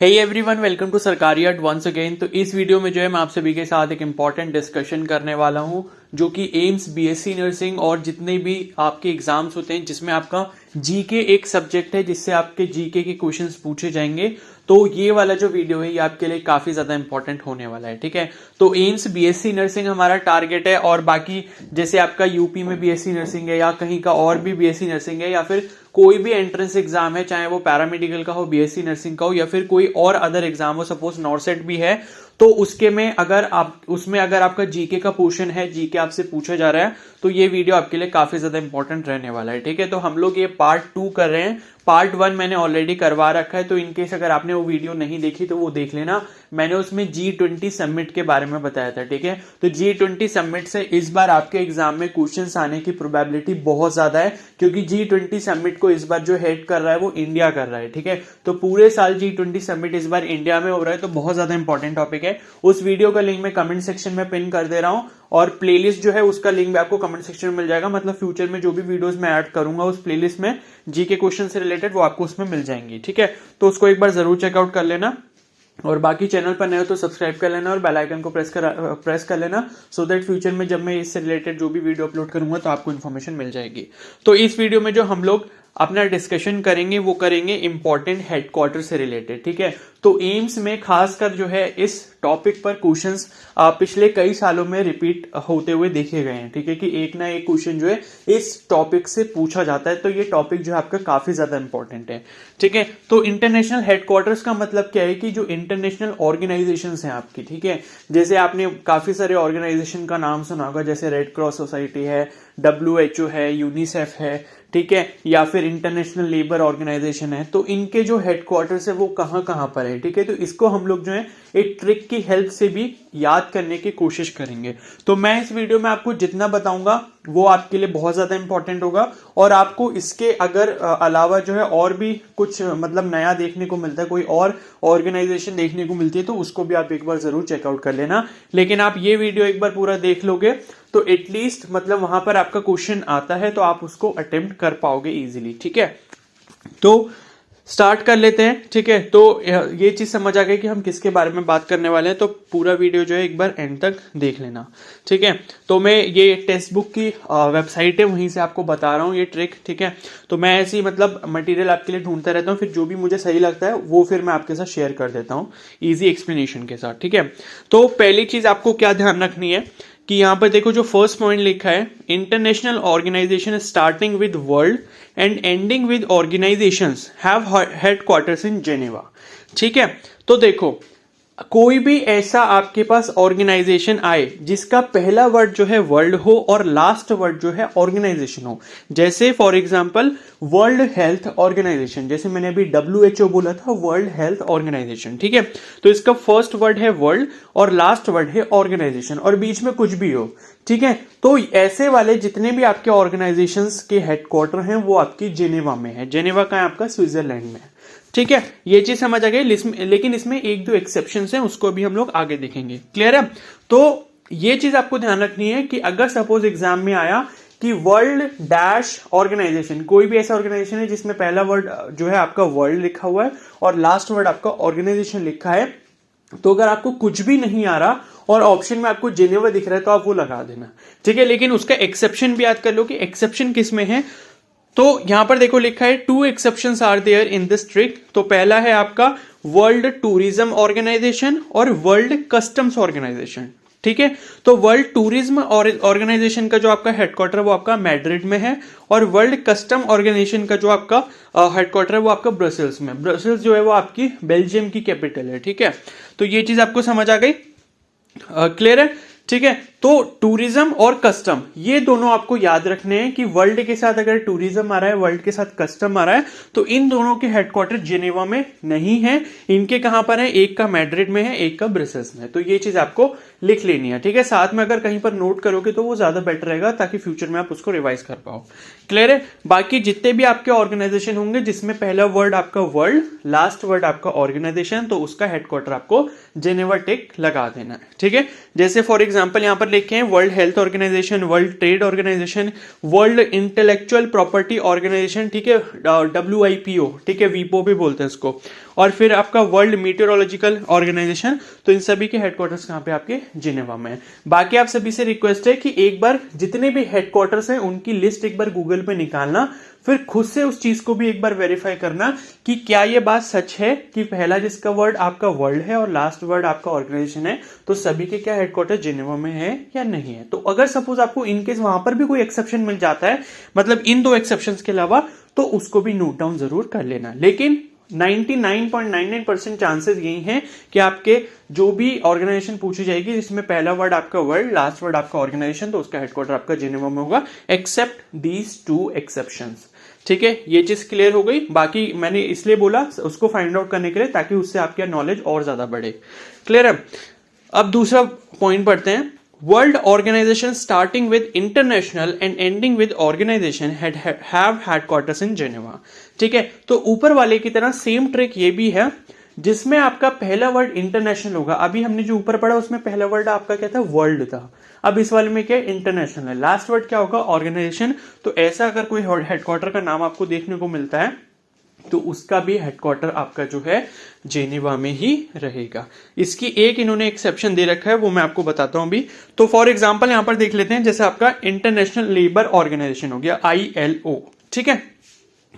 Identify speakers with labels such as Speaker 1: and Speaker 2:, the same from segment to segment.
Speaker 1: Hey everyone, welcome to सरकारी अर्ट once again. तो इस वीडियो में जो है मैं आप सभी के साथ एक इम्पॉर्टेंट डिस्कशन करने वाला हूं, जो कि एम्स बीएससी नर्सिंग और जितने भी आपके एग्जाम्स होते हैं जिसमें आपका जीके एक सब्जेक्ट है जिससे आपके जीके के क्वेश्चंस पूछे जाएंगे। तो ये वाला जो वीडियो है ये आपके लिए काफी ज्यादा इंपॉर्टेंट होने वाला है। ठीक है, तो एम्स बीएससी नर्सिंग हमारा टारगेट है, और बाकी जैसे आपका यूपी में बीएससी नर्सिंग है या कहीं का और भी बीएससी नर्सिंग है या फिर कोई भी एंट्रेंस एग्जाम है, चाहे वो पैरामेडिकल का हो, बीएससी नर्सिंग का हो या फिर कोई और अदर एग्जाम हो, सपोज नॉर्सेट भी है, तो उसके में अगर आप उसमें अगर आपका जीके का पोर्शन है, जीके आपसे पूछा जा रहा है, तो ये वीडियो आपके लिए काफी ज्यादा इंपॉर्टेंट रहने वाला है। ठीक है, तो हम लोग ये पार्ट 2 कर रहे हैं। पार्ट 1 मैंने ऑलरेडी करवा रखा है, तो इनकेस अगर आपने वो वीडियो नहीं देखी तो वो देख लेना। मैंने उसमें G20 समिट के बारे में बताया था। ठीक है, तो G20 समिट से इस बार आपके एग्जाम में क्वेश्चंस आने की प्रोबेबिलिटी बहुत ज्यादा है, क्योंकि G20 समिट को इस बार जो हेड कर रहा है वो इंडिया कर रहा है। ठीक है, तो पूरे साल G20 समिट इस बार इंडिया में हो रहा है, तो बहुत ज्यादा इंपॉर्टेंट टॉपिक है। उस वीडियो का लिंक मैं कमेंट सेक्शन में पिन कर दे रहा हूं, और प्लेलिस्ट जो है उसका लिंक भी आपको कमेंट सेक्शन में मिल जाएगा। मतलब फ्यूचर में जो भी वीडियोस मैं ऐड करूंगा उस प्लेलिस्ट में जीके क्वेश्चन से रिलेटेड वो आपको उसमें मिल जाएंगी। ठीक है, तो उसको एक बार जरूर चेकआउट कर लेना, और बाकी चैनल पर नए हो तो सब्सक्राइब कर लेना और बेल आइकन को प्रेस कर लेना, सो दैट फ्यूचर में जब मैं इससे रिलेटेड जो भी वीडियो अपलोड करूंगा तो आपको इन्फॉर्मेशन मिल जाएगी। तो इस वीडियो में जो हम लोग अपना डिस्कशन करेंगे वो करेंगे इंपॉर्टेंट हेडक्वार्टर से रिलेटेड। ठीक है, तो एम्स में खासकर जो है इस टॉपिक पर क्वेश्चंस पिछले कई सालों में रिपीट होते हुए देखे गए हैं। ठीक है, कि एक ना एक क्वेश्चन जो है इस टॉपिक से पूछा जाता है, तो ये टॉपिक जो है आपका काफी ज्यादा इंपॉर्टेंट है। ठीक है, तो इंटरनेशनल हेडक्वार्टर्स का मतलब क्या है कि जो इंटरनेशनल ऑर्गेनाइजेशंस हैं आपकी, ठीक है, जैसे आपने काफी सारे ऑर्गेनाइजेशन का नाम सुना होगा, जैसे रेड क्रॉस सोसाइटी है, WHO है, यूनिसेफ है, ठीक है, या फिर इंटरनेशनल लेबर ऑर्गेनाइजेशन है, तो इनके जो हेडक्वार्टर्स है वो कहां कहां पर है। ठीक है, तो इसको हम लोग जो है एक ट्रिक की हेल्प से भी याद करने की कोशिश करेंगे। तो मैं इस वीडियो में आपको जितना बताऊंगा वो आपके लिए बहुत ज्यादा इंपॉर्टेंट होगा, और आपको इसके अगर अलावा जो है और भी कुछ मतलब नया देखने को मिलता है, कोई और ऑर्गेनाइजेशन देखने को मिलती है, तो उसको भी आप एक बार जरूर चेकआउट कर लेना। लेकिन आप ये वीडियो एक बार पूरा देख लोगे तो एटलीस्ट मतलब वहां पर आपका क्वेश्चन आता है तो आप उसको अटेम्प्ट कर पाओगे इजीली। ठीक है, तो स्टार्ट कर लेते हैं। ठीक है, तो ये चीज समझ आ गई कि हम किसके बारे में बात करने वाले हैं, तो पूरा वीडियो जो है एक बार एंड तक देख लेना। ठीक है, तो मैं ये टेक्स्ट बुक की वेबसाइट है वहीं से आपको बता रहा हूँ ये ट्रिक। ठीक है, तो मैं ऐसी मतलब मटेरियल आपके लिए ढूंढता रहता हूँ, फिर जो भी मुझे सही लगता है वो फिर मैं आपके साथ शेयर कर देता हूँ ईजी एक्सप्लेनेशन के साथ। ठीक है, तो पहली चीज आपको क्या ध्यान रखनी है कि यहां पर देखो जो फर्स्ट पॉइंट लिखा है, international organisation starting with world and ending with organisations have headquarters in Geneva. ठीक है, तो देखो कोई भी ऐसा आपके पास ऑर्गेनाइजेशन आए जिसका पहला वर्ड जो है वर्ल्ड हो और लास्ट वर्ड जो है ऑर्गेनाइजेशन हो, जैसे for example world health organisation, जैसे मैंने अभी WHO बोला था, वर्ल्ड हेल्थ ऑर्गेनाइजेशन। ठीक है, तो इसका फर्स्ट वर्ड है वर्ल्ड और लास्ट वर्ड है ऑर्गेनाइजेशन, और बीच में कुछ भी हो। ठीक है, तो ऐसे वाले जितने भी आपके ऑर्गेनाइजेशंस के हेडक्वार्टर हैं वो आपकी जेनेवा में है। जेनेवा का है आपका स्विट्जरलैंड में। ठीक है, ये चीज समझ आ गई, लेकिन इसमें एक दो एक्सेप्शंस हैं, उसको भी हम लोग आगे देखेंगे। क्लियर है, तो ये चीज आपको ध्यान रखनी है कि अगर सपोज एग्जाम में आया कि वर्ल्ड डैश ऑर्गेनाइजेशन, कोई भी ऐसा ऑर्गेनाइजेशन है जिसमें पहला वर्ड जो है आपका वर्ल्ड लिखा हुआ है और लास्ट वर्ड आपका ऑर्गेनाइजेशन लिखा है, तो अगर आपको कुछ भी नहीं आ रहा और ऑप्शन में आपको जेनेवा दिख रहा है तो आप वो लगा देना। ठीक है, लेकिन उसका एक्सेप्शन भी याद कर लो कि एक्सेप्शन किस में है। तो यहां पर देखो लिखा है 2 exceptions are there in this trick. तो पहला है आपका वर्ल्ड टूरिज्म ऑर्गेनाइजेशन और वर्ल्ड कस्टम्स ऑर्गेनाइजेशन। ठीक है, तो वर्ल्ड टूरिज्म ऑर्गेनाइजेशन का जो आपका हेडक्वार्टर वो आपका मैड्रिड में है, और वर्ल्ड कस्टम ऑर्गेनाइजेशन का जो आपका हेडक्वार्टर है वो आपका ब्रसेल्स में। ब्रसेल्स जो है वो आपकी बेल्जियम की कैपिटल है। ठीक है, तो ये चीज आपको समझ आ गई, क्लियर है। ठीक है, तो टूरिज्म और कस्टम ये दोनों आपको याद रखने हैं कि वर्ल्ड के साथ अगर टूरिज्म आ रहा है, वर्ल्ड के साथ कस्टम आ रहा है, तो इन दोनों के हेडक्वार्टर जेनेवा में नहीं है। इनके कहां पर है, एक का मैड्रिड में है, एक का ब्रसेल्स में। तो ये चीज आपको लिख लेनी है। ठीक है, साथ में अगर कहीं पर नोट करोगे तो वो ज्यादा बेटर रहेगा, ताकि फ्यूचर में आप उसको रिवाइज कर पाओ। क्लियर है, बाकी जितने भी आपके ऑर्गेनाइजेशन होंगे जिसमें पहला वर्ड आपका वर्ल्ड, लास्ट वर्ड आपका ऑर्गेनाइजेशन, तो उसका हेडक्वार्टर आपको जेनेवा टेक लगा देना है। ठीक है, जैसे फॉर एग्जाम्पल एग्जांपल यहाँ पर लिखे हैं world health organisation, world trade organisation, world intellectual property organisation, ठीक है, WIPO, ठीक है, वीपो भी बोलते हैं इसको, और फिर आपका वर्ल्ड मीटियोरोलॉजिकल ऑर्गेनाइजेशन। तो इन सभी के हेडक्वार्टर्स कहाँ पे आपके जिनेवा में है। बाकी आप सभी से रिक्वेस्ट है कि एक बार जितने भी हेडक्वार्टर्स हैं उनकी लिस्ट एक बार गूगल पे निकालना, फिर खुद से उस चीज को भी एक बार वेरीफाई करना कि क्या ये बात सच है कि पहला जिसका वर्ड आपका वर्ल्ड है और लास्ट वर्ड आपका ऑर्गेनाइजेशन है, तो सभी के क्या हेडक्वार्टर जिनेवा में है या नहीं है। तो अगर सपोज आपको इनकेस वहां पर भी कोई एक्सेप्शन मिल जाता है, मतलब इन दो एक्सेप्शंस के अलावा, तो उसको भी नोट डाउन जरूर कर लेना। लेकिन 99.99% चांसेस यही हैं कि आपके जो भी ऑर्गेनाइजेशन पूछी जाएगी जिसमें पहला वर्ड आपका वर्ल्ड, लास्ट वर्ड आपका ऑर्गेनाइजेशन, तो उसका हेडक्वार्टर आपका जिनेवा में होगा, एक्सेप्ट दीज 2 एक्सेप्शंस। ठीक है, ये चीज क्लियर हो गई। बाकी मैंने इसलिए बोला उसको फाइंड आउट करने के लिए ताकि उससे आपका नॉलेज और ज्यादा बढ़े। क्लियर है। अब दूसरा पॉइंट पढ़ते हैं। World organisation starting with international and ending with organisation have headquarters in Geneva. ठीक है, तो ऊपर वाले की तरह सेम ट्रिक ये भी है जिसमें आपका पहला वर्ड इंटरनेशनल होगा। अभी हमने जो ऊपर पढ़ा उसमें पहला वर्ड आपका क्या था, वर्ल्ड था। अब इस वाले में क्या इंटरनेशनल है, लास्ट वर्ड क्या होगा, ऑर्गेनाइजेशन। तो ऐसा अगर कोई हेडक्वार्टर का नाम आपको देखने को मिलता है तो उसका भी हेडक्वार्टर आपका जो है जेनेवा में ही रहेगा। इसकी एक इन्होंने एक्सेप्शन दे रखा है, वो मैं आपको बताता हूं अभी। तो फॉर एग्जांपल यहां पर देख लेते हैं, जैसे आपका इंटरनेशनल लेबर ऑर्गेनाइजेशन हो गया, ILO, ठीक है।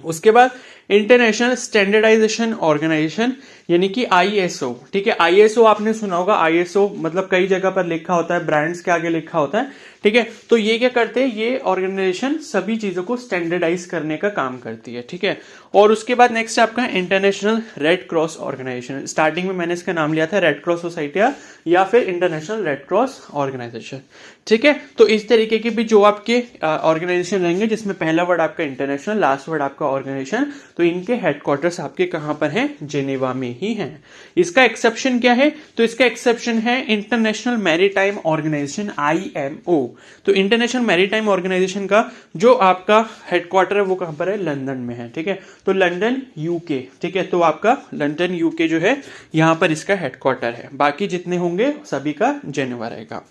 Speaker 1: उसके बाद इंटरनेशनल स्टैंडर्डाइजेशन ऑर्गेनाइजेशन यानी कि ISO, ठीक है। ISO आपने सुना होगा, ISO मतलब कई जगह पर लिखा होता है, ब्रांड्स के आगे लिखा होता है, ठीक है। तो ये क्या करते हैं, ये ऑर्गेनाइजेशन सभी चीजों को स्टैंडर्डाइज करने का काम करती है, ठीक है। और उसके बाद नेक्स्ट आपका international red cross organisation. Starting में मैंने इसका नाम लिया था रेड क्रॉस सोसाइटी या फिर इंटरनेशनल रेड क्रॉस ऑर्गेनाइजेशन, ठीक है। तो इस तरीके के भी जो आपके ऑर्गेनाइजेशन रहेंगे जिसमें पहला वर्ड आपका इंटरनेशनल, लास्ट वर्ड आपका ऑर्गेनाइजेशन, तो इनके हेडक्वार्टर्स आपके कहां पर हैं, जेनेवा में ही हैं। इसका एक्सेप्शन क्या है, तो इसका एक्सेप्शन है इंटरनेशनल मैरीटाइम ऑर्गेनाइजेशन, IMO। तो इंटरनेशनल मैरीटाइम ऑर्गेनाइजेशन का जो आपका हेडक्वार्टर है वो कहां पर है, लंदन में है, ठीक है। तो लंदन UK, ठीक है। तो आपका लंदन UK जो है यहां पर इसका हेडक्वार्टर है। बाकी जितने होंगे सभी का जेनेवा रहेगा,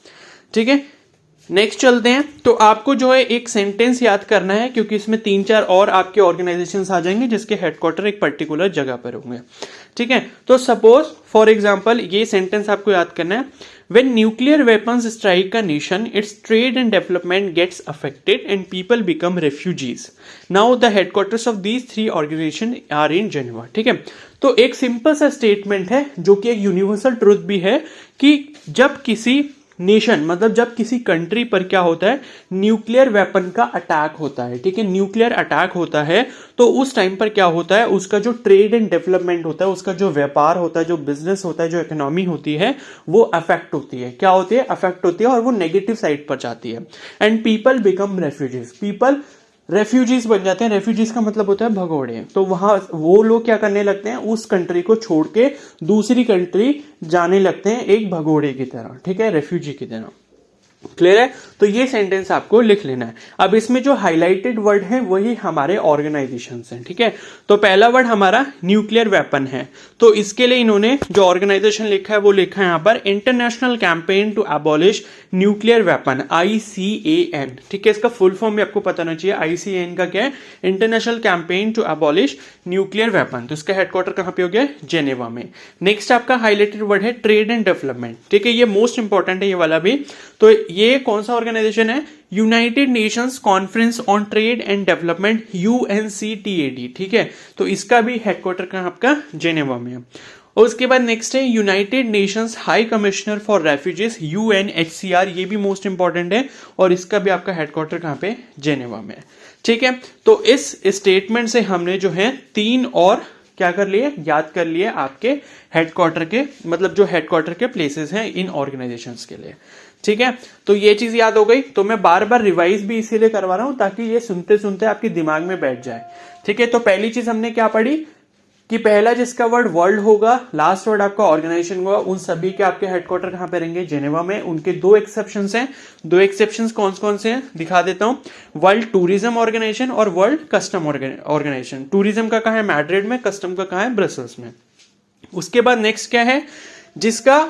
Speaker 1: ठीक है। नेक्स्ट चलते हैं। तो आपको जो है एक सेंटेंस याद करना है क्योंकि इसमें 3-4 और आपके ऑर्गेनाइजेशंस आ जाएंगे जिसके हेडक्वार्टर एक पर्टिकुलर जगह पर होंगे, ठीक है। तो सपोज फॉर एग्जांपल ये सेंटेंस आपको याद करना है, when nuclear weapons strike a nation its trade and development gets affected and people become refugees. Now the headquarters of these 3 organisation are in Geneva, ठीक है। तो एक सिंपल सा स्टेटमेंट है जो कि एक यूनिवर्सल ट्रुथ भी है कि जब किसी नेशन मतलब जब किसी कंट्री पर क्या होता है, न्यूक्लियर वेपन का अटैक होता है, ठीक है। न्यूक्लियर अटैक होता है तो उस टाइम पर क्या होता है, उसका जो ट्रेड एंड डेवलपमेंट होता है, उसका जो व्यापार होता है, जो बिजनेस होता है, जो इकोनॉमी होती है, वो अफेक्ट होती है। क्या होती है, अफेक्ट होती है और वो नेगेटिव साइड पर जाती है। And people become refugees, people refugees बन जाते हैं। रेफ्यूजीज का मतलब होता है भगोड़े। तो वहां वो लोग क्या करने लगते हैं, उस कंट्री को छोड़ के दूसरी कंट्री जाने लगते हैं एक भगोड़े की तरह, ठीक है, रेफ्यूजी की तरह। क्लियर है। तो ये सेंटेंस आपको लिख लेना है। अब इसमें जो हाईलाइटेड वर्ड है वही हमारे ऑर्गेनाइजेशन हैं, ठीक है। तो पहला वर्ड हमारा न्यूक्लियर वेपन है, तो इसके लिए इन्होंने जो ऑर्गेनाइजेशन लिखा है वो लिखा है यहां पर international campaign to abolish nuclear weapon, ICAN, ठीक है। इसका फुल फॉर्म भी आपको पता होना चाहिए। ICAN का क्या है, international campaign to abolish nuclear weapon. तो इसका हेडक्वार्टर कहां पे हो गया, जेनेवा में। नेक्स्ट आपका हाईलाइटेड वर्ड है ट्रेड एंड डेवलपमेंट, ठीक है। ये मोस्ट इंपॉर्टेंट है ये वाला भी। तो ये कौन सा ऑर्गेनाइजेशन है, united Nations conference on trade and development, UNCTAD, ठीक है। तो इसका भी हेडक्वार्टर कहां आपका, जेनेवा में है। और उसके बाद नेक्स्ट है united Nations high commissioner for refugees, UNHCR, ये भी मोस्ट इंपॉर्टेंट है और इसका भी आपका हेडक्वार्टर कहां पे, जेनेवा में, ठीक है। तो इस स्टेटमेंट से हमने जो है 3 और क्या कर लिए, याद कर लिए आपके हेडक्वार्टर के, मतलब जो हेडक्वार्टर के प्लेसेस हैं इन ऑर्गेनाइजेशंस के लिए, ठीक है। तो ये चीज याद हो गई। तो मैं बार बार रिवाइज भी इसीलिए करवा रहा हूं ताकि ये सुनते सुनते आपके दिमाग में बैठ जाए, ठीक है। तो पहली चीज हमने क्या पढ़ी कि पहला जिसका वर्ड वर्ल्ड होगा, लास्ट वर्ड आपका ऑर्गेनाइजेशन होगा, उन सभी के आपके हेडक्वार्टर कहां पे रहेंगे, जेनेवा में। उनके 2 एक्सेप्शंस हैं। 2 एक्सेप्शंस कौन कौन से हैं दिखा देता हूं, वर्ल्ड टूरिज्म ऑर्गेनाइजेशन और वर्ल्ड कस्टम ऑर्गेनाइजेशन। टूरिज्म का कहां है, मैड्रिड में, कस्टम का कहां है, ब्रसल्स में। उसके बाद नेक्स्ट क्या है, जिसका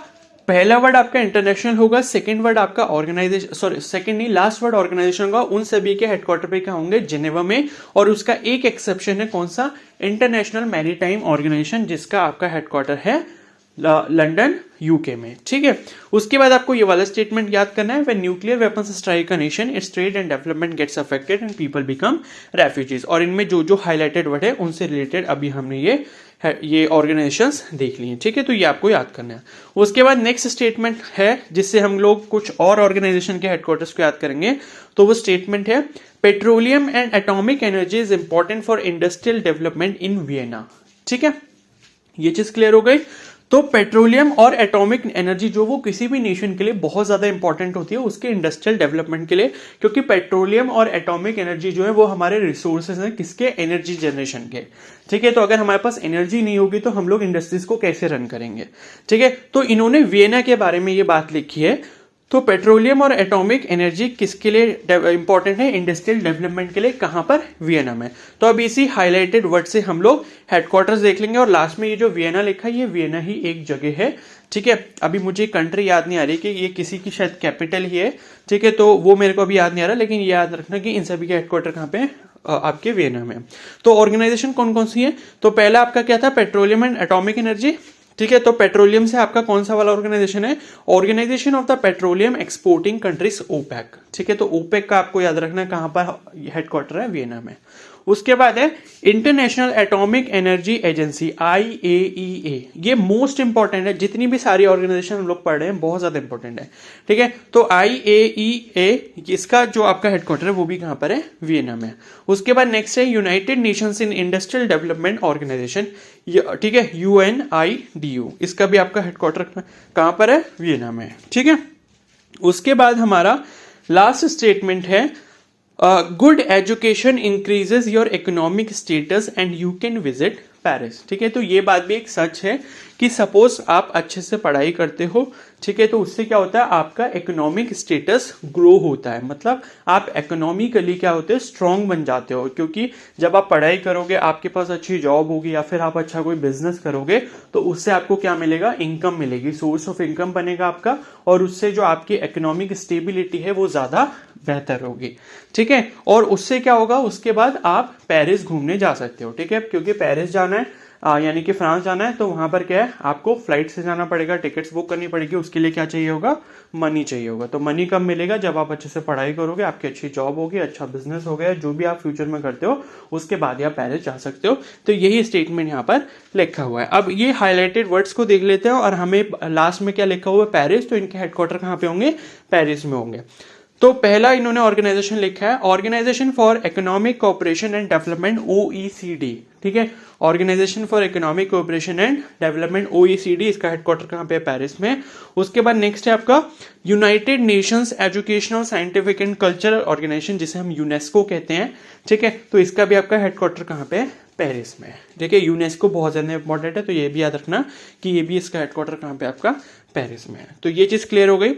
Speaker 1: पहला वर्ड आपका इंटरनेशनल होगा, सेकंड वर्ड आपका ऑर्गेनाइजेशन, सॉरी सेकंड नहीं, लास्ट वर्ड ऑर्गेनाइजेशन होगा। उन सभी के हेडक्वार्टर पे क्या होंगे, जिनेवा में। और उसका एक एक्सेप्शन है, कौन सा, इंटरनेशनल मैरीटाइम ऑर्गेनाइजेशन, जिसका आपका हेडक्वार्टर है लंदन यूके में। ठीक है, उसके बाद आपको ये वाला स्टेटमेंट याद करना है, when nuclear weapons strike a nation its trade and development gets affected and people become refugees. और इनमें जो जो हाईलाइटेड वर्ड है उनसे रिलेटेड अभी हमने ये ऑर्गेनाइजेशंस देख लिए। ठीक है, तो ये आपको याद करना है। उसके बाद नेक्स्ट स्टेटमेंट है जिससे हम लोग कुछ और ऑर्गेनाइजेशन के हेडक्वार्टर्स को याद करेंगे, तो वो स्टेटमेंट है petroleum and atomic energy is important for industrial development in Vienna. ठीक है, ये चीज क्लियर हो गई। तो पेट्रोलियम और एटॉमिक एनर्जी जो वो किसी भी नेशन के लिए बहुत ज्यादा इंपॉर्टेंट होती है उसके इंडस्ट्रियल डेवलपमेंट के लिए, क्योंकि पेट्रोलियम और एटॉमिक एनर्जी जो है वो हमारे रिसोर्सेज हैं, किसके, एनर्जी जनरेशन के। ठीक है, तो अगर हमारे पास एनर्जी नहीं होगी तो हम लोग इंडस्ट्रीज को कैसे रन करेंगे। ठीक है, तो इन्होंने वियना के बारे में ये बात लिखी है। तो पेट्रोलियम और एटॉमिक एनर्जी किसके लिए इंपॉर्टेंट है, इंडस्ट्रियल डेवलपमेंट के लिए, कहां पर, वियना में। तो अब इसी हाईलाइटेड वर्ड से हम लोग हेडक्वार्टर्स देख लेंगे। और लास्ट में ये जो वियना लिखा है, ये वियना ही एक जगह है। ठीक है, अभी मुझे कंट्री याद नहीं आ रही कि ये किसी की शायद कैपिटल ही है। ठीक है, तो वो मेरे को अभी याद नहीं आ रहा, लेकिन ये याद रखना कि इन सभी के हेडक्वार्टर कहाँ पे, आपके वियना में। तो ऑर्गेनाइजेशन कौन कौन सी है, तो पहला आपका क्या था, पेट्रोलियम एंड एटॉमिक एनर्जी। ठीक है, तो पेट्रोलियम से आपका कौन सा वाला ऑर्गेनाइजेशन है, organisation of the petroleum exporting countries, OPEC. ठीक है, तो ओपेक का आपको याद रखना है कहां पर हेडक्वार्टर है, वियना में। उसके बाद है international atomic energy agency, IAEA। ये मोस्ट इंपॉर्टेंट है, जितनी भी सारी ऑर्गेनाइजेशन हम लोग पढ़ रहे हैं बहुत ज्यादा इंपॉर्टेंट है। ठीक है, तो IAEA इसका जो आपका हेडक्वार्टर है वो भी कहां पर है, वियना में। उसके बाद नेक्स्ट है united nations in industrial development organisation. ठीक है, UNIDU, इसका भी आपका हेडक्वार्टर कहां पर है, वियना में। ठीक है, उसके बाद हमारा लास्ट स्टेटमेंट है good education increases your economic status and you can visit Paris. ठीक है, तो ये बात भी एक सच है कि सपोज आप अच्छे से पढ़ाई करते हो, ठीक है, तो उससे क्या होता है, आपका इकोनॉमिक स्टेटस ग्रो होता है, मतलब आप इकोनॉमिकली क्या होते हैं, स्ट्रांग बन जाते हो। क्योंकि जब आप पढ़ाई करोगे, आपके पास अच्छी जॉब होगी या फिर आप अच्छा कोई बिजनेस करोगे, तो उससे आपको क्या मिलेगा, इनकम मिलेगी, सोर्स ऑफ इनकम बनेगा आपका, और उससे जो आपकी इकोनॉमिक स्टेबिलिटी है वो ज्यादा बेहतर होगी। ठीक है, और उससे क्या होगा, उसके बाद आप पेरिस घूमने जा सकते हो। ठीक है, क्योंकि पेरिस जाना है यानी कि फ्रांस जाना है, तो वहां पर क्या है, आपको फ्लाइट से जाना पड़ेगा, टिकट्स बुक करनी पड़ेगी, उसके लिए क्या चाहिए होगा, मनी चाहिए होगा। तो मनी कब मिलेगा, जब आप अच्छे से पढ़ाई करोगे, आपकी अच्छी जॉब होगी, अच्छा बिजनेस हो गया, जो भी आप फ्यूचर में करते हो, उसके बाद आप पेरिस जा सकते हो। तो यही स्टेटमेंट यहाँ पर लिखा हुआ है। अब ये हाईलाइटेड वर्ड्स को देख लेते हैं, और हमें लास्ट में क्या लिखा हुआ है, पेरिस। तो इनके हेडक्वार्टर कहाँ पे होंगे, पेरिस में होंगे। तो पहला इन्होंने ऑर्गेनाइजेशन लिखा है, organisation for economic cooperation and development, OECD। ठीक है, organisation for economic cooperation and development, OECD, इसका हेडक्वार्टर कहाँ पे है, पेरिस में। उसके बाद नेक्स्ट है आपका united nations educational, scientific and cultural organisation, जिसे हम यूनेस्को कहते हैं। ठीक है, तो इसका भी आपका हेडक्वार्टर कहाँ पे है, पेरिस में। ठीक है, यूनेस्को बहुत ज्यादा इंपॉर्टेंट है, तो ये भी याद रखना कि ये भी इसका हेडक्वार्टर कहाँ पे आपका, पेरिस में है। तो ये चीज क्लियर हो गई।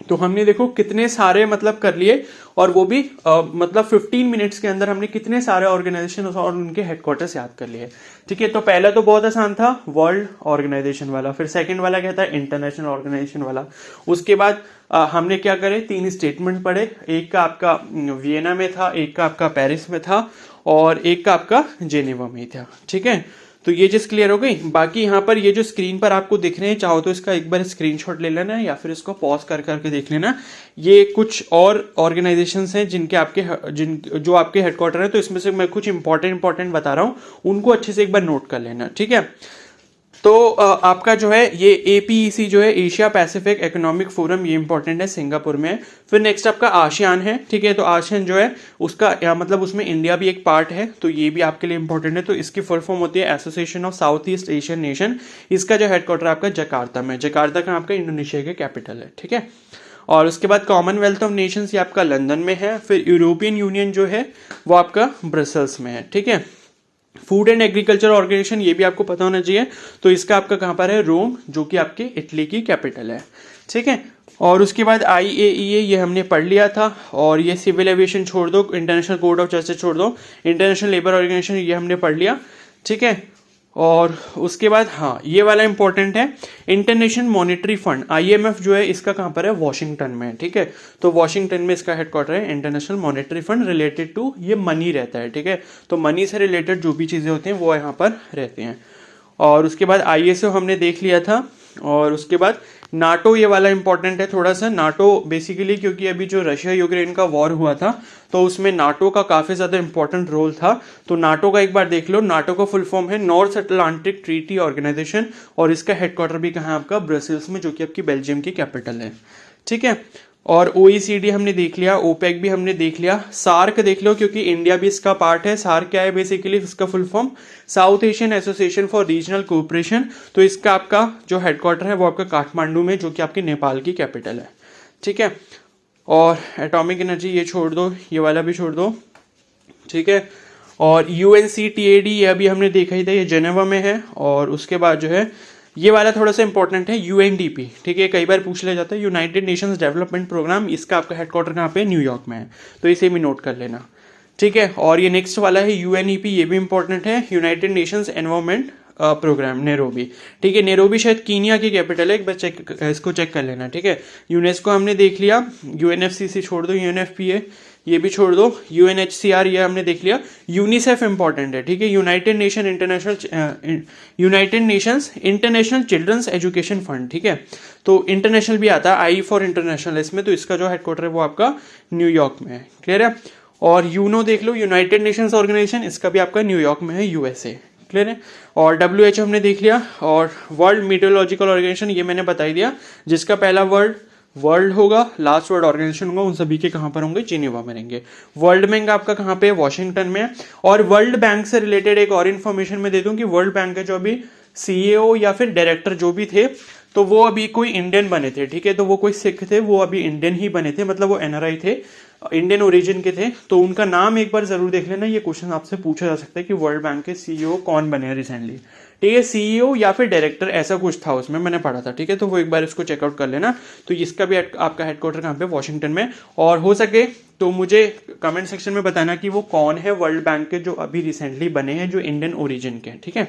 Speaker 1: तो हमने देखो कितने सारे मतलब कर लिए, और वो भी मतलब 15 मिनट्स के अंदर हमने कितने सारे ऑर्गेनाइजेशन और उनके हेडक्वार्टर्स याद कर लिए। ठीक है, तो पहला तो बहुत आसान था, वर्ल्ड ऑर्गेनाइजेशन वाला। फिर सेकंड वाला क्या था, इंटरनेशनल ऑर्गेनाइजेशन वाला। उसके बाद हमने क्या करे, 3 स्टेटमेंट पढ़े, एक का आपका वियना में था, एक का आपका पेरिस में था, और एक का आपका जेनेवा में था। ठीक है, तो ये चीज क्लियर हो गई। बाकी यहाँ पर ये जो स्क्रीन पर आपको दिख रहे हैं, चाहो तो इसका एक बार स्क्रीनशॉट ले लेना है, या फिर इसको पॉज कर करके देख लेना। ये कुछ और ऑर्गेनाइजेशंस हैं जिनके जो आपके हेडक्वार्टर है, तो इसमें से मैं कुछ इंपॉर्टेंट बता रहा हूँ, उनको अच्छे से एक बार नोट कर लेना। ठीक है, तो आपका जो है ये APEC जो है, एशिया पैसिफिक इकोनॉमिक फोरम, ये इंपॉर्टेंट है, सिंगापुर में है। फिर नेक्स्ट आपका आसियान है। ठीक है, तो आसियान जो है उसका मतलब उसमें इंडिया भी एक पार्ट है, तो ये भी आपके लिए इंपॉर्टेंट है। तो इसकी फुल फॉर्म होती है association of south east Asian nation. इसका जो हेडक्वार्टर आपका जकार्ता में, जकार्ता का आपका इंडोनेशिया के कैपिटल है। ठीक है, और उसके बाद कॉमनवेल्थ ऑफ नेशंस, ये आपका लंदन में है। फिर यूरोपियन यूनियन जो है वो आपका ब्रसल्स में है। ठीक है, फूड एंड एग्रीकल्चर ऑर्गेनाइजेशन, ये भी आपको पता होना चाहिए, तो इसका आपका कहां पर है, रोम, जो कि आपके इटली की कैपिटल है। ठीक है, और उसके बाद IAEA, ये हमने पढ़ लिया था। और ये सिविल एविएशन छोड़ दो, इंटरनेशनल कोड ऑफ जस्टिस छोड़ दो, इंटरनेशनल लेबर ऑर्गेनाइजेशन, ये हमने पढ़ लिया। ठीक है, और उसके बाद हाँ, ये वाला इंपॉर्टेंट है, इंटरनेशनल मॉनेटरी फंड IMF जो है इसका कहाँ पर है, वॉशिंगटन में है, ठीक है। तो वॉशिंगटन में इसका हेडक्वार्टर है। International monetary fund related to ये मनी रहता है, ठीक है। तो मनी से रिलेटेड जो भी चीज़ें होती हैं वो यहाँ पर रहती हैं। और उसके बाद ISO हमने देख लिया था। और उसके बाद नाटो, ये वाला इंपॉर्टेंट है थोड़ा सा। नाटो बेसिकली क्योंकि अभी जो रशिया यूक्रेन का वॉर हुआ था तो उसमें नाटो का काफ़ी ज़्यादा इंपॉर्टेंट रोल था। तो नाटो का एक बार देख लो। नाटो का फुल फॉर्म है नॉर्थ अटलांटिक ट्रीटी ऑर्गेनाइजेशन, और इसका हेडक्वार्टर भी कहाँ है आपका, ब्रसेल्स में, जो कि आपकी बेल्जियम की कैपिटल है, ठीक है। और OECD हमने देख लिया, OPEC भी हमने देख लिया। सार्क देख लो क्योंकि इंडिया भी इसका पार्ट है। सार्क क्या है बेसिकली, इसका full form south Asian association for regional cooperation. तो इसका आपका जो हेडक्वार्टर है वो आपका काठमांडू में, जो कि आपकी नेपाल की कैपिटल है, ठीक है। और एटॉमिक एनर्जी ये छोड़ दो, ये वाला भी छोड़ दो, ठीक है। और UNCTAD ये अभी हमने देखा ही था, ये जेनेवा में है। और उसके बाद जो है ये वाला थोड़ा सा इंपॉर्टेंट है, UNDP, ठीक है, कई बार पूछ लिया जाता है, यूनाइटेड नेशंस डेवलपमेंट प्रोग्राम। इसका आपका हेडक्वार्टर कहाँ पे, न्यूयॉर्क में है, तो इसे भी नोट कर लेना, ठीक है। और ये नेक्स्ट वाला है UNEP, ये भी इंपॉर्टेंट है, united nations environment programme, Nairobi, ठीक है। नैरोबी शायद कीनिया की कैपिटल है, एक बार इसको चेक कर लेना, ठीक है। यूनेस्को हमने देख लिया, UNFCCC छोड़ दो, UNFPA ये भी छोड़ दो, UNHCR ये हमने देख लिया। यूनिसेफ इंपॉर्टेंट है, ठीक है, united nations international children's education fund, ठीक है। तो इंटरनेशनल भी आता है, I फॉर इंटरनेशनल इसमें, तो इसका जो हेडक्वार्टर है वो आपका न्यूयॉर्क में है, क्लियर है। और यूनो देख लो, यूनाइटेड नेशंस ऑर्गेनाइजेशन, इसका भी आपका न्यूयॉर्क में है, USA, क्लियर है। और WHO हमने देख लिया। और वर्ल्ड मीटरोलॉजिकल ऑर्गेनाइजेशन ये मैंने बता ही दिया, जिसका पहला वर्ल्ड होगा, लास्ट वर्ल्ड ऑर्गेनाइजेशन होगा, उन सभी के कहाँ पर होंगे, जिनेवा में रहेंगे। वर्ल्ड बैंक आपका कहाँ पे है, वॉशिंगटन में। और वर्ल्ड बैंक से रिलेटेड एक और इन्फॉर्मेशन मैं दे दूं कि वर्ल्ड बैंक के जो अभी CEO या फिर डायरेक्टर जो भी थे, तो वो अभी कोई इंडियन बने थे, ठीक है। तो वो कोई सिख थे, वो अभी इंडियन ही बने थे, मतलब वो NRI थे, इंडियन ओरिजिन के थे। तो उनका नाम एक बार जरूर देख लेना, ये क्वेश्चन आपसे पूछा जा सकता है कि वर्ल्ड बैंक के CEO कौन बने हैं रिसेंटली, ठीक है। CEO या फिर डायरेक्टर ऐसा कुछ था उसमें, मैंने पढ़ा था, ठीक है। तो वो एक बार इसको चेकआउट कर लेना। तो इसका भी आपका हेडक्वार्टर कहाँ पे, वॉशिंगटन में। और हो सके तो मुझे कमेंट सेक्शन में बताना कि वो कौन है वर्ल्ड बैंक के जो अभी रिसेंटली बने हैं, जो इंडियन ओरिजिन के, ठीक है।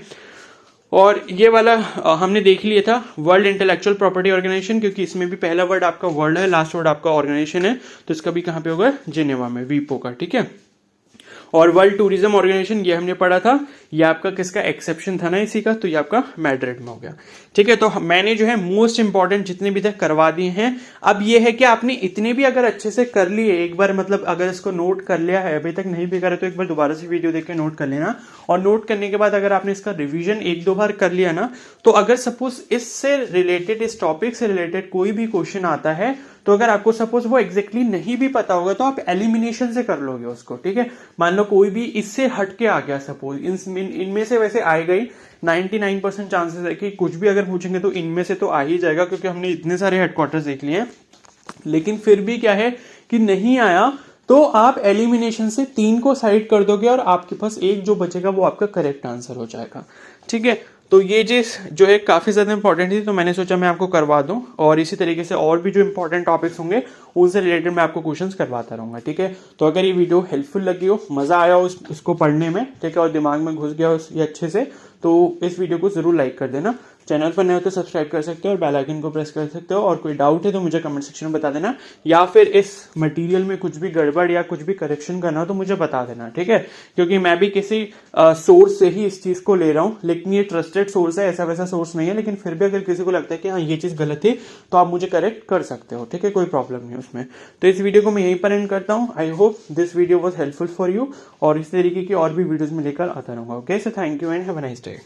Speaker 1: और ये वाला हमने देख लिया था, वर्ल्ड इंटेलेक्चुअल प्रॉपर्टी ऑर्गेनाइजेशन, क्योंकि इसमें भी पहला वर्ड आपका वर्ल्ड है, लास्ट वर्ड आपका ऑर्गेनाइजेशन है, तो इसका भी कहाँ पे होगा, जिनेवा में, वीपो का, ठीक है। और वर्ल्ड टूरिज्म ऑर्गेनाइजेशन ये हमने पढ़ा था, ये आपका किसका एक्सेप्शन था ना इसी का, तो ये आपका मैड्रिड में हो गया, ठीक है। तो मैंने जो है मोस्ट इंपॉर्टेंट जितने भी तक करवा दिए हैं। अब ये है कि आपने इतने भी अगर अच्छे से कर लिए एक बार, मतलब अगर इसको नोट कर लिया है, अभी तक नहीं भी करे तो एक बार दोबारा से वीडियो देख के नोट कर लेना। और नोट करने के बाद अगर आपने इसका रिविजन एक दो बार कर लिया ना, तो अगर सपोज इससे रिलेटेड, इस टॉपिक से रिलेटेड कोई भी क्वेश्चन आता है, तो अगर आपको सपोज वो एग्जैक्टली नहीं भी पता होगा तो आप एलिमिनेशन से कर लोगे उसको, ठीक है। मान लो कोई भी इससे हट के आ गया, सपोज इनमें से वैसे आएगा ही, 99% चांसेस है कि कुछ भी अगर पूछेंगे तो इनमें से तो आ ही जाएगा, क्योंकि हमने इतने सारे हेडक्वार्टर्स देख लिए हैं। लेकिन फिर भी क्या है कि नहीं आया तो आप एलिमिनेशन से 3 को साइड कर दोगे और आपके पास एक जो बचेगा वो आपका करेक्ट आंसर हो जाएगा, ठीक है। तो ये चीज़ जो है काफ़ी ज़्यादा इंपॉर्टेंट थी, तो मैंने सोचा मैं आपको करवा दूं। और इसी तरीके से और भी जो इंपॉर्टेंट टॉपिक्स होंगे उनसे रिलेटेड मैं आपको क्वेश्चंस करवाता रहूंगा, ठीक है। तो अगर ये वीडियो हेल्पफुल लगी हो, मज़ा आया हो इसको पढ़ने में, ठीक है, और दिमाग में घुस गया हो ये अच्छे से, तो इस वीडियो को ज़रूर लाइक कर देना। चैनल पर नए हो तो सब्सक्राइब कर सकते हो और बेल आइकन को प्रेस कर सकते हो। और कोई डाउट है तो मुझे कमेंट सेक्शन में बता देना, या फिर इस मटेरियल में कुछ भी गड़बड़ या कुछ भी करेक्शन करना हो तो मुझे बता देना, ठीक है। क्योंकि मैं भी किसी सोर्स से ही इस चीज़ को ले रहा हूँ, लेकिन ये ट्रस्टेड सोर्स है, ऐसा वैसा सोर्स नहीं है। लेकिन फिर भी अगर किसी को लगता है कि हाँ ये चीज़ गलत थी तो आप मुझे करेक्ट कर सकते हो, ठीक है, कोई प्रॉब्लम नहीं उसमें। तो इस वीडियो को मैं यहीं पर एंड करता हूँ। I hope this video was helpful for you, और इस तरीके की और भी वीडियोज में लेकर आता रहूँगा। Okay, so thank you and have a nice day.